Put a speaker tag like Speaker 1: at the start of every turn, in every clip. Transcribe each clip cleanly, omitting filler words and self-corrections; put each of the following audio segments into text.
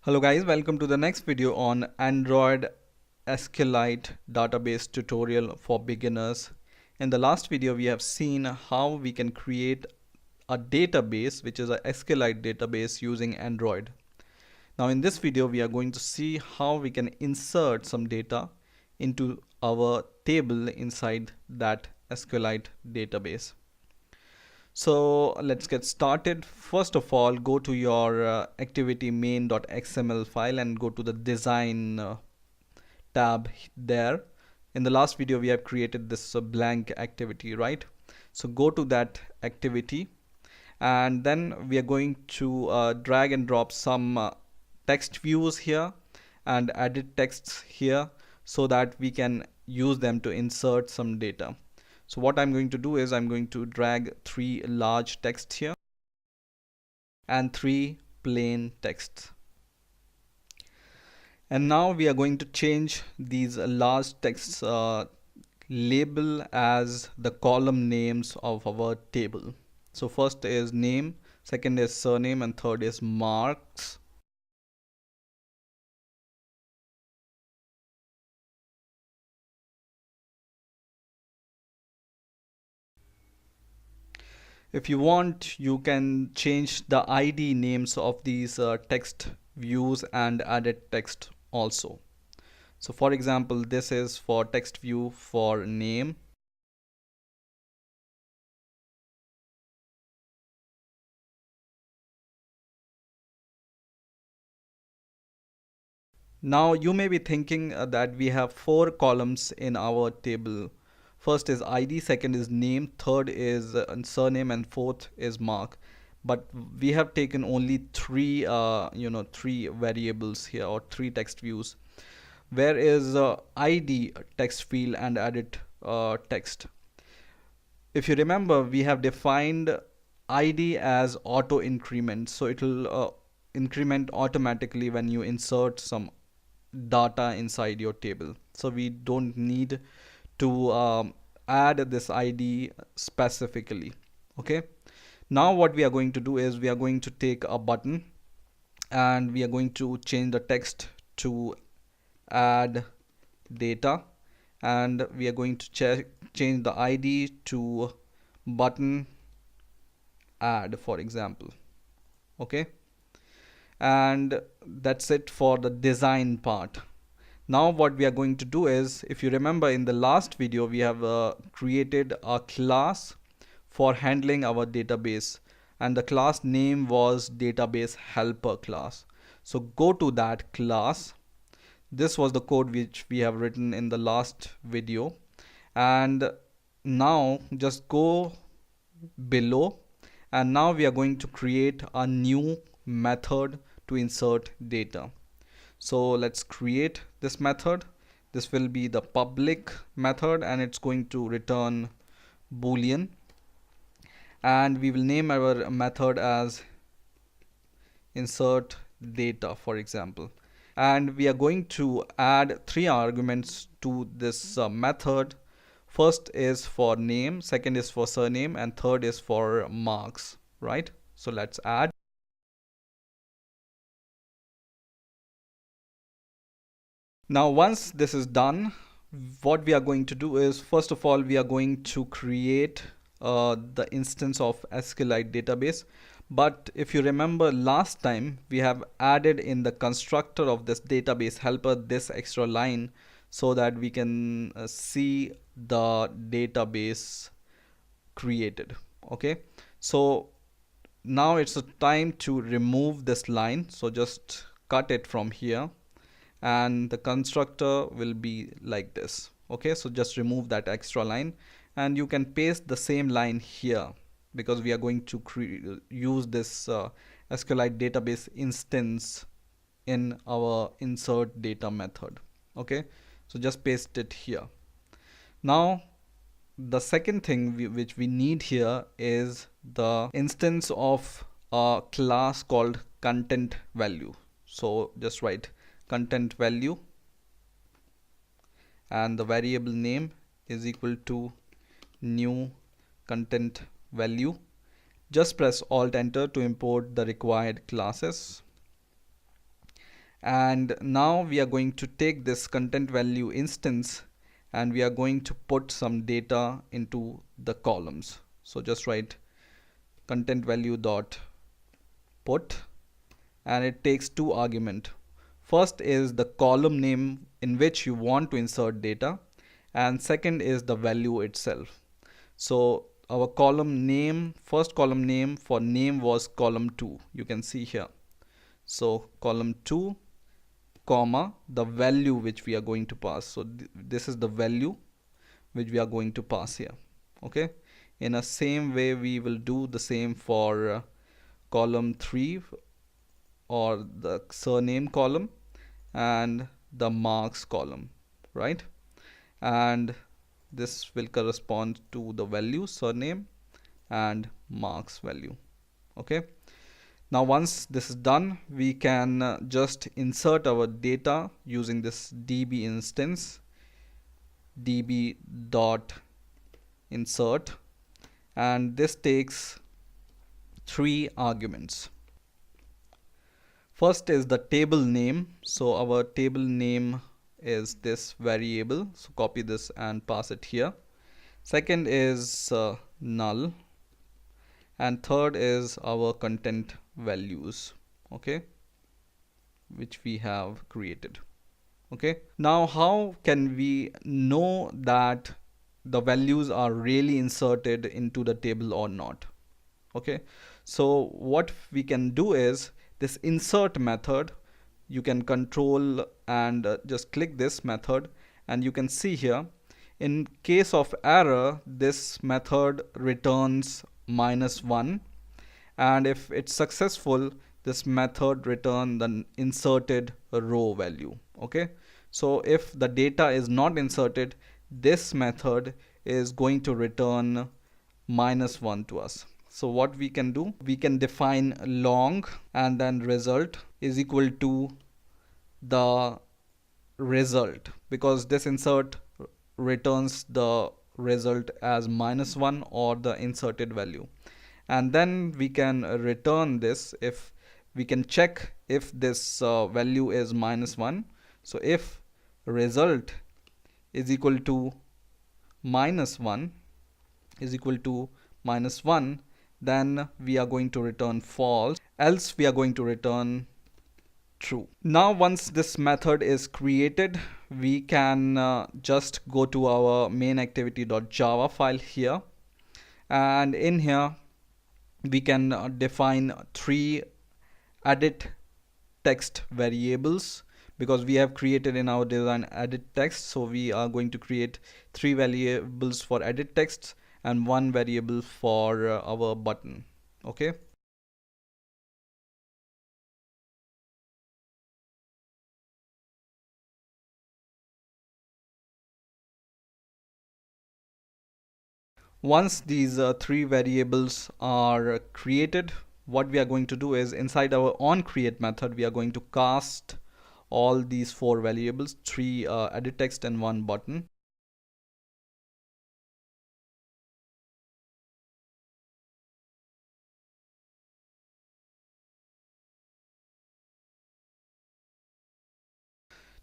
Speaker 1: Hello guys, welcome to the next video on Android SQLite database tutorial for beginners. In the last video we have seen how we can create a database which is a SQLite database using Android. Now in this video we are going to see how we can insert some data into our table inside that SQLite database. So let's get started. First of all, go to your activity main.xml file and go to the design tab there. In the last video we have created this blank activity, right? So go to that activity and then we are going to drag and drop some text views here and edit texts here so that we can use them to insert some data. So what I'm going to do is I'm going to drag 3 large texts here and 3 plain texts. And now we are going to change these large texts label as the column names of our table. So first is name, second is surname, and third is marks. If you want, you can change the ID names of these text views and edit text also. So for example, this is for text view for name. Now you may be thinking that we have 4 columns in our table. First is ID, second is name, third is surname, and fourth is mark. But we have taken only 3 3 variables here, or 3 text views. Where is ID text field and edit text? If you remember, we have defined ID as auto increment, so it will increment automatically when you insert some data inside your table. So we don't need to add this ID specifically. Okay, now what we are going to do is we are going to take a button and we are going to change the text to add data, and we are going to change the ID to button add, for example. Okay, and that's it for the design part. Now what we are going to do is, if you remember in the last video, we have created a class for handling our database, and the class name was database helper class. So go to that class. This was the code which we have written in the last video, and now just go below, and now we are going to create a new method to insert data. So let's create this method. This will be the public method and it's going to return boolean, and we will name our method as insert data, for example. And we are going to add 3 arguments to this method. First is for name, second is for surname, and third is for marks, right? So let's add. Now once this is done, what we are going to do is, first of all, we are going to create the instance of SQLite database. But if you remember last time, we have added in the constructor of this database helper this extra line so that we can see the database created. Okay, so now it's the time to remove this line, so just cut it from here and the constructor will be like this. Okay, so just remove that extra line and you can paste the same line here, because we are going to use this SQLite database instance in our insert data method. Okay, so just paste it here. Now the second thing which we need here is the instance of a class called content value. So just write content value and the variable name is equal to new content value. Just press Alt Enter to import the required classes. And now we are going to take this content value instance and we are going to put some data into the columns. So just write content value dot put, and it takes two arguments. First is the column name in which you want to insert data, and second is the value itself. So our column name, first column name for name was column 2, you can see here. So column 2 comma the value which we are going to pass. So this is the value which we are going to pass here. Okay, in a same way we will do the same for column 3 or the surname column and the marks column, right? And this will correspond to the value surname and marks value. Okay, now once this is done, we can just insert our data using this db instance, db dot insert, and this takes three arguments. First is the table name. So our table name is this variable, so copy this and pass it here. Second is null, and third is our content values, okay, which we have created. Okay, now how can we know that the values are really inserted into the table or not? Okay, so what we can do is this insert method, you can control and just click this method, and you can see here in case of error this method returns -1, and if it's successful this method return the inserted row value. Okay, so if the data is not inserted, this method is going to return -1 to us. So what we can do, we can define long and then result is equal to the result, because this insert returns the result as -1 or the inserted value. And then we can return this if we can check if this value is -1. So if result is equal to -1 is equal to -1, then we are going to return false, else we are going to return true. Now once this method is created, we can just go to our main activity.java file here, and in here we can define three edit text variables, because we have created in our design edit text. So we are going to create three variables for edit text and one variable for our button. Okay, once these three variables are created, what we are going to do is inside our onCreate method we are going to cast all these four variables, three edit text and one button.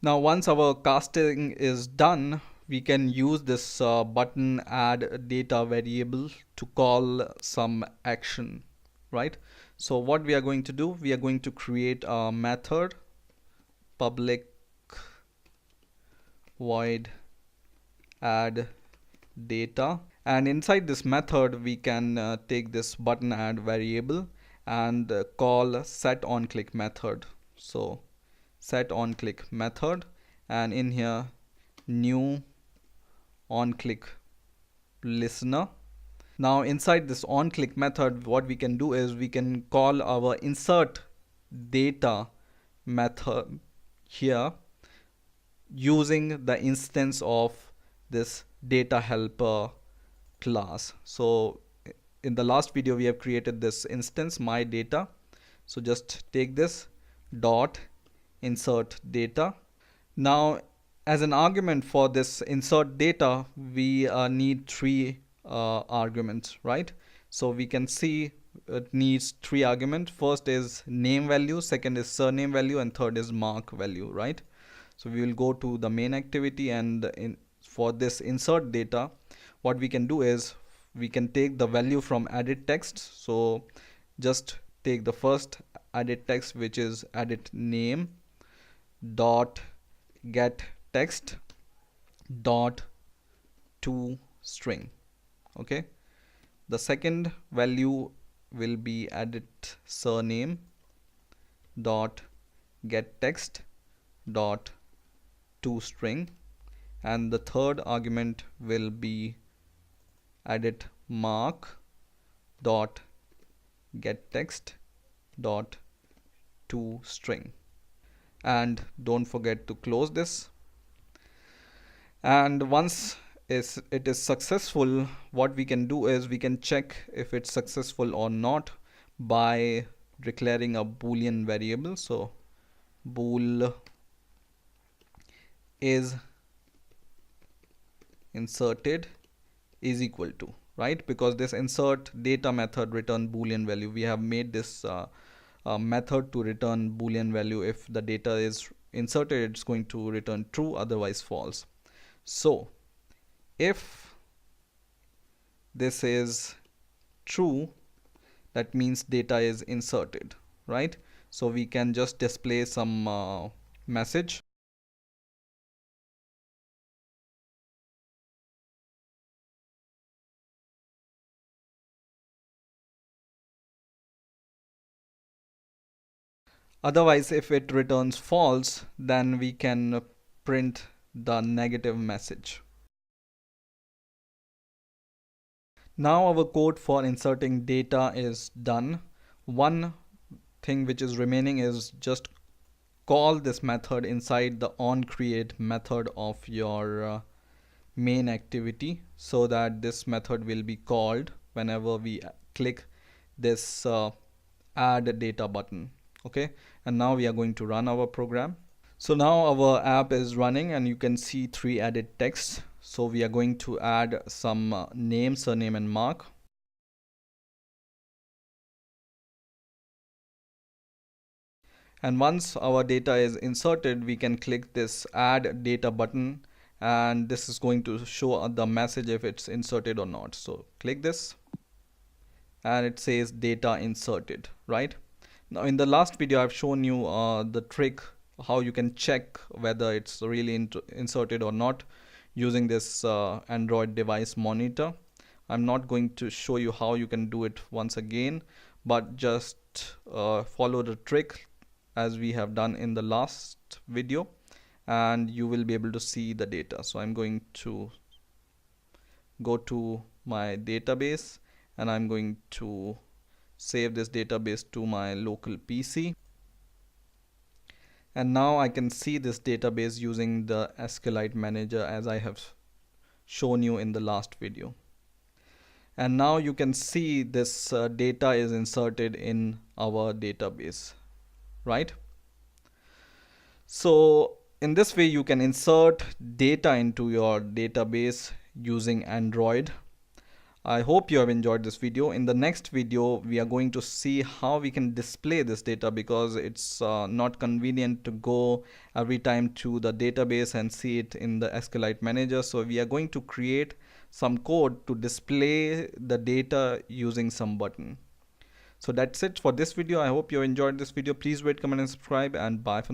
Speaker 1: Now once our casting is done, we can use this button add data variable to call some action, right? So what we are going to do, we are going to create a method public void add data, and inside this method we can take this button add variable and call set on click method. So set on click method, and in here new on click listener. Now inside this on click method what we can do is we can call our insert data method here using the instance of this data helper class. So in the last video we have created this instance my data, so just take this dot insert data. Now as an argument for this insert data we need three arguments, right? So we can see it needs three arguments. First is name value, second is surname value, and third is mark value, right? So we will go to the main activity, and for this insert data, what we can do is we can take the value from added text. So just take the first added text, which is added name dot get text dot to string. Okay, the second value will be added surname dot get text dot to string, and the third argument will be added mark dot get text dot to string. And don't forget to close this. And once it is successful, what we can do is we can check if it's successful or not by declaring a boolean variable. So bool is inserted is equal to, right? Because this insert data method return boolean value. We have made this method to return boolean value. If the data is inserted, it's going to return true, otherwise false. So if this is true, that means data is inserted, right? So we can just display some message. Otherwise, if it returns false, then we can print the negative message. Now our code for inserting data is done. One thing which is remaining is just call this method inside the onCreate method of your main activity, so that this method will be called whenever we click this add data button. Okay, and now we are going to run our program. So now our app is running, and you can see three added texts. So we are going to add some name, surname, and mark. And once our data is inserted, we can click this add data button, and this is going to show the message if it's inserted or not. So click this, and it says data inserted, right? Now in the last video I've shown you the trick how you can check whether it's really inserted or not using this Android device monitor. I'm not going to show you how you can do it once again, but just follow the trick as we have done in the last video, and you will be able to see the data. So I'm going to go to my database, and I'm going to save this database to my local PC. And now I can see this database using the SQLite manager as I have shown you in the last video. And now you can see this data is inserted in our database, right? So in this way you can insert data into your database using Android. I hope you have enjoyed this video. In the next video, we are going to see how we can display this data, because it's not convenient to go every time to the database and see it in the SQLite manager. So we are going to create some code to display the data using some button. So that's it for this video. I hope you enjoyed this video. Please rate, comment, and subscribe, and bye for now.